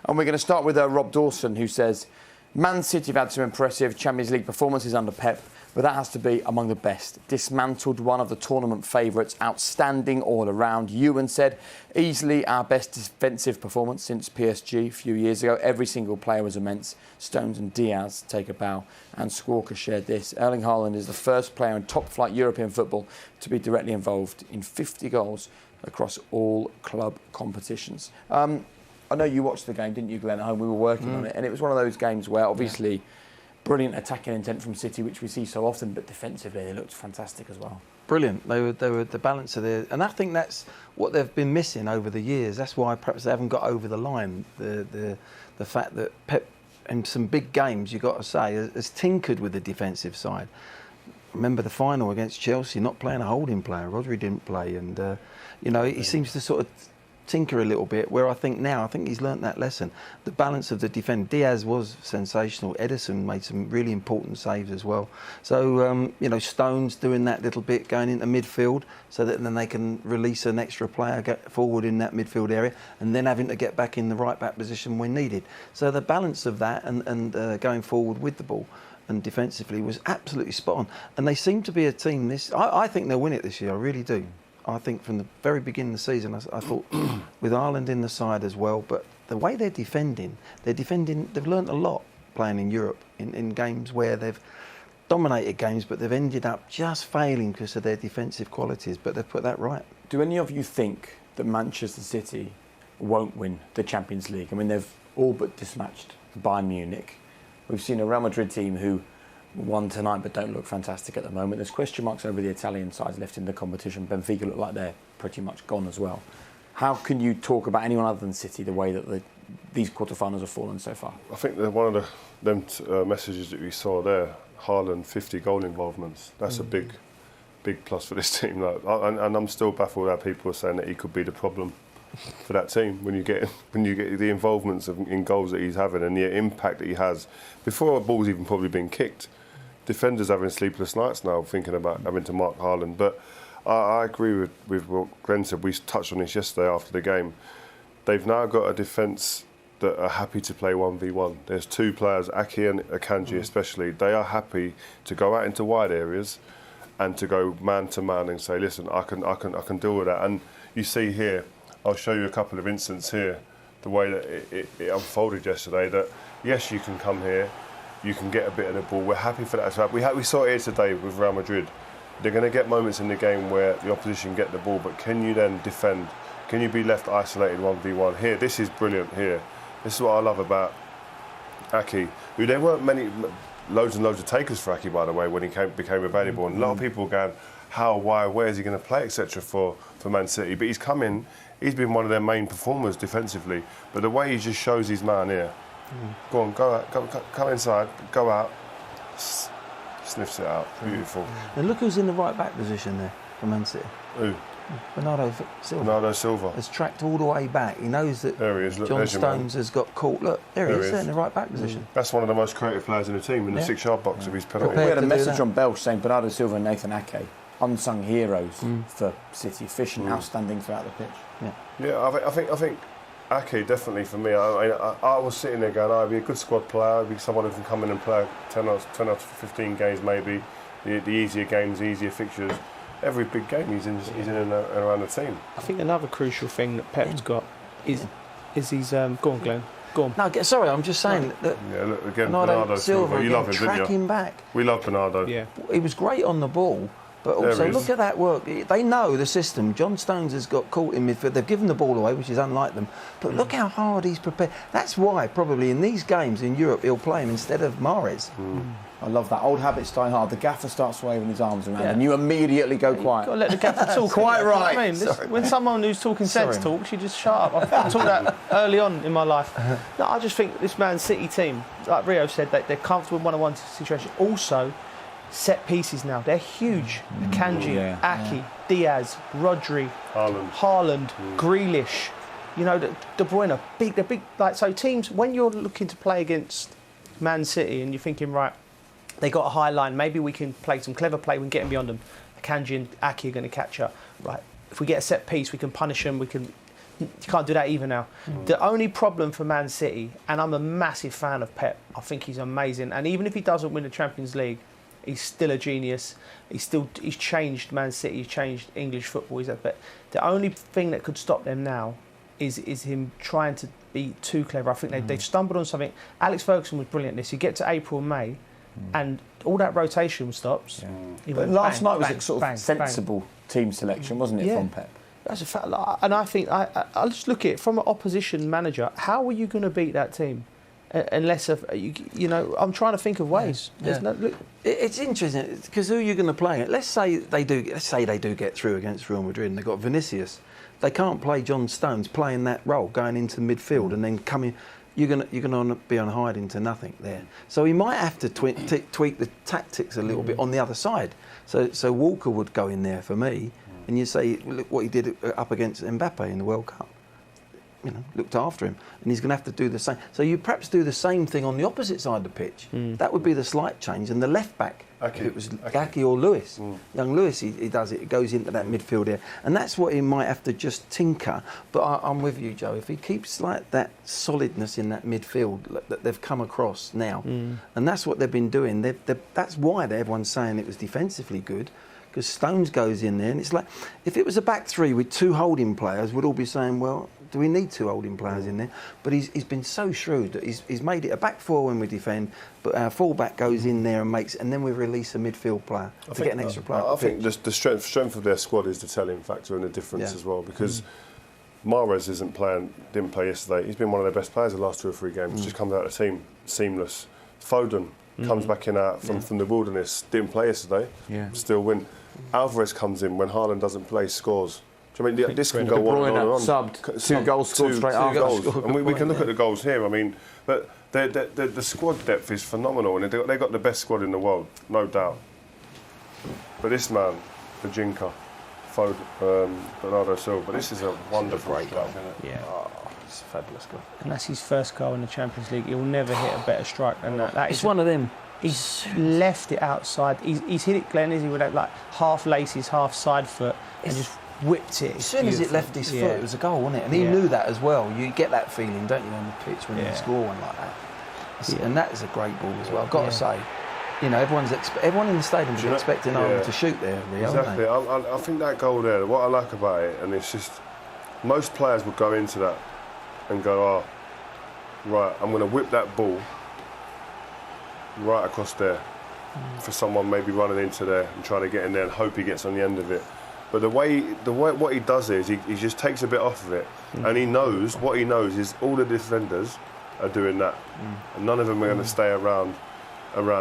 And we're going to start with Rob Dawson, who says, Man City have had some impressive Champions League performances under Pep, but that has to be among the best. Dismantled one of the tournament favourites, outstanding all around. Ewan said, easily our best defensive performance since PSG a few years ago. Every single player was immense. Stones and Diaz take a bow. And Squawker shared this. Erling Haaland is the first player in top-flight European football to be directly involved in 50 goals across all club competitions. I know you watched the game, didn't you, Glenn, at home? We were working on it, and it was one of those games where, obviously, brilliant attacking intent from City, which we see so often, but defensively they looked fantastic as well. Brilliant. They were the balance of their... And I think that's what they've been missing over the years. That's why perhaps they haven't got over the line. The fact that Pep, in some big games, you've got to say, has tinkered with the defensive side. Remember the final against Chelsea, not playing a holding player. Rodri didn't play, and, he seems to sort of tinker a little bit, where I think he's learnt that lesson. The balance of the defence. Diaz was sensational. Edison made some really important saves as well. So, Stones doing that little bit, going into midfield, so that then they can release an extra player, get forward in that midfield area, and then having to get back in the right-back position when needed. So the balance of that and going forward with the ball and defensively was absolutely spot on. And they seem to be a team, I think they'll win it this year, I really do. I think from the very beginning of the season, I thought with Haaland in the side as well, but the way they've learnt a lot playing in Europe in games where they've dominated games, but they've ended up just failing because of their defensive qualities, but they've put that right. Do any of you think that Manchester City won't win the Champions League? I mean, they've all but dispatched Bayern Munich. We've seen a Real Madrid team who won tonight but don't look fantastic at the moment. There's question marks over the Italian sides left in the competition. Benfica look like they're pretty much gone as well. How can you talk about anyone other than City the way that these quarterfinals have fallen so far? I think that one of them messages that we saw there, Haaland 50 goal involvements, that's a big plus for this team. And I'm still baffled how people are saying that he could be the problem for that team when you get the involvements in goals that he's having and the impact that he has before a ball's even probably been kicked. Defenders having sleepless nights now thinking about having to mark Haaland. But I agree with what Glenn said. We touched on this yesterday after the game. They've now got a defence that are happy to play 1v1. There's two players, Ake and Akanji especially. They are happy to go out into wide areas and to go man to man and say, listen, I can deal with that. And you see here, I'll show you a couple of instances here, the way that it unfolded yesterday, that yes, you can come here, you can get a bit of the ball. We're happy for that to happen. We saw it here today with Real Madrid. They're going to get moments in the game where the opposition get the ball, but can you then defend? Can you be left isolated 1v1? Here, this is brilliant here. This is what I love about Ake. There weren't loads and loads of takers for Ake, by the way, when he became available. And a lot of people were going, how, why, where is he going to play, etc. for Man City. But he's come in, he's been one of their main performers defensively. But the way he just shows his man here, go on, go out, come inside, go out, sniffs it out, beautiful. And look who's in the right back position there for Man City. Who? Bernardo Silva. Bernardo Silva has tracked all the way back. He knows that there he is. Look, John Stones has got caught. Look, there he is in the right back position. That's one of the most creative players in the team in the 6-yard box of his penalty. We had a message on Belsh saying Bernardo Silva and Nathan Ake, unsung heroes for City, efficient, outstanding throughout the pitch. Yeah, I think Ake definitely for me. I was sitting there going, I'd be a good squad player. I'd be someone who can come in and play 10 out of 15 games maybe. The easier games, easier fixtures. Every big game he's in and around the team. I think another crucial thing that Pep's got is his go on, Glenn. Go on. No, sorry, I'm just saying that. Yeah, look again, Bernardo Silva. You love him, didn't you? Tracking back. We love Bernardo. Yeah, he was great on the ball. But also, look at that work. They know the system. John Stones has got caught in midfield. They've given the ball away, which is unlike them. But look how hard he's prepared. That's why, probably, in these games in Europe, he'll play him instead of Mahrez. I love that. Old habits die hard. The gaffer starts waving his arms around and you immediately go quiet. You've got to let the gaffer talk. Quite right. I mean, when someone who's talking sense talks, you just shut up. I've talked that early on in my life. No, I just think this Man City team, like Rio said, they're comfortable in one-on-one situation. Also, set pieces now. They're huge. Akanji, Ake, Diaz, Rodri, Haaland, Grealish. You know, De Bruyne, they're big. Like, so teams, when you're looking to play against Man City and you're thinking, right, they got a high line, maybe we can play some clever play, we can get them beyond them. Akanji and Ake are going to catch up. Right, if we get a set piece, we can punish them, we can You can't do that either now. The only problem for Man City, and I'm a massive fan of Pep, I think he's amazing, and even if he doesn't win the Champions League, he's still a genius. He's changed Man City, he's changed English football. But the only thing that could stop them now is him trying to be too clever. I think they've stumbled on something. Alex Ferguson was brilliant this. You get to April and May, and all that rotation stops. But last night was a sort of sensible team selection, wasn't it, from Pep? That's a fact. And I think I'll just look at it from an opposition manager. How are you going to beat that team? Unless, I'm trying to think of ways. It's interesting because who are you going to play? Let's say they do get through against Real Madrid and they've got Vinicius. They can't play John Stones playing that role, going into midfield and then coming. You're going to be on hiding to nothing there. So he might have to tweak the tactics a little bit on the other side. So Walker would go in there for me, and you say, look what he did up against Mbappe in the World Cup. Looked after him, and he's going to have to do the same. So you perhaps do the same thing on the opposite side of the pitch. That would be the slight change. And the left back, if it was Gaki or Lewis, young Lewis, he does it. It goes into that midfield area, and that's what he might have to just tinker. But I'm with you, Joe. If he keeps like that solidness in that midfield that they've come across now, and that's what they've been doing. That's why everyone's saying it was defensively good. Because Stones goes in there, and it's like if it was a back three with two holding players, we'd all be saying, well, do we need two holding players in there? But he's been so shrewd that he's made it a back four when we defend, but our full-back goes in there and then we release a midfield player to get an extra player. I think the strength of their squad is the telling factor and the difference as well, because Mahrez didn't play yesterday. He's been one of their best players the last 2 or 3 games. Just comes out of the team seamless. Foden comes back in out from the wilderness. Didn't play yesterday. Still win. Alvarez comes in when Haaland doesn't play, scores. Do you mean this can go on and on? Subbed, 2 goals scored straight after. And we can look at the goals here. I mean, but the squad depth is phenomenal, and they've got the best squad in the world, no doubt. But this man, Bajinka, Bernardo Silva, this is a wonderful goal. Yeah. It's a fabulous goal. And that's his first goal in the Champions League. He'll never hit a better strike than that. It's one of them. He's left it outside. He's hit it, Glenn, with that like half laces, half side foot, and just whipped it. As soon as it left his foot, it was a goal, wasn't it? And he knew that as well. You get that feeling, don't you, on the pitch when you score one like that. And that is a great ball as well. I've got to say, everyone in the stadium is expecting Haaland to shoot there. Really, exactly. I think that goal there. What I like about it, and it's just most players would go into that and go, right, I'm going to whip that ball right across there for someone maybe running into there and trying to get in there and hope he gets on the end of it. But the way what he does is he just takes a bit off of it, and he knows is all the defenders are doing that, and none of them are going to stay around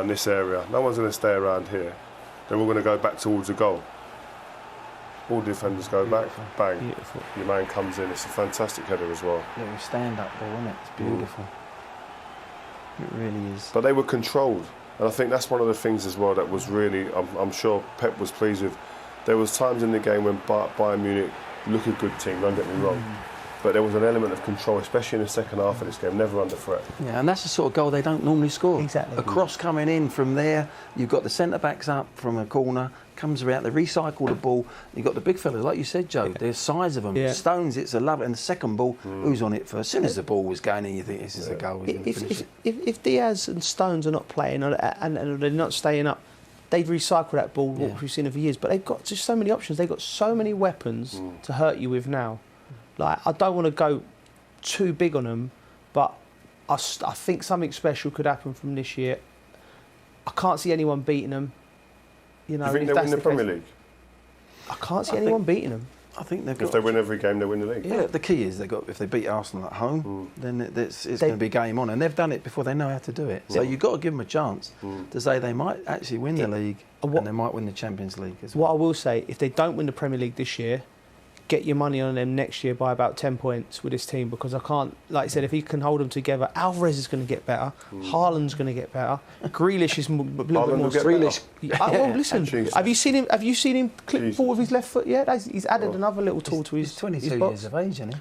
this area. No one's going to stay around here. They're all going to go back towards the goal. All defenders go back, bang. Beautiful. Your man comes in. It's a fantastic header as well. Yeah, stand-up ball, isn't it? It's beautiful. It really is. But they were controlled, and I think that's one of the things as well that was really, I'm sure Pep was pleased with. There was times in the game when Bayern Munich look a good team, don't get me wrong, but there was an element of control, especially in the second half of this game, never under threat. Yeah, and that's the sort of goal they don't normally score. Exactly. A cross coming in from there, you've got the centre-backs up from a corner, comes around, they recycle the ball, you've got the big fellas, like you said, Joe, the size of them. Yeah. Stones, it's a love, and the second ball, who's on it first? As soon as the ball was going in, you think this is a goal. If Diaz and Stones are not playing and they're not staying up, they've recycled that ball, what we've seen it for years, but they've got just so many options. They've got so many weapons to hurt you with now. Like, I don't want to go too big on them, but I think something special could happen from this year. I can't see anyone beating them. You think they win the Premier League? I can't see anyone beating them. I think they've got. If they win every game, they win the league. Yeah, the key is if they beat Arsenal at home, then it's going to be game on, and they've done it before. They know how to do it. So you've got to give them a chance to say they might actually win the league and they might win the Champions League as well. What I will say, if they don't win the Premier League this year, get your money on them next year by about 10 points with this team, because I can't, like I said, if he can hold them together, Alvarez is going to get better, Haaland's going to get better, Grealish is a little bit more. Grealish. Well, listen, have you seen him clip the ball with his left foot yet? He's added another little tool to his. He's 22 his box. years of age, isn't he?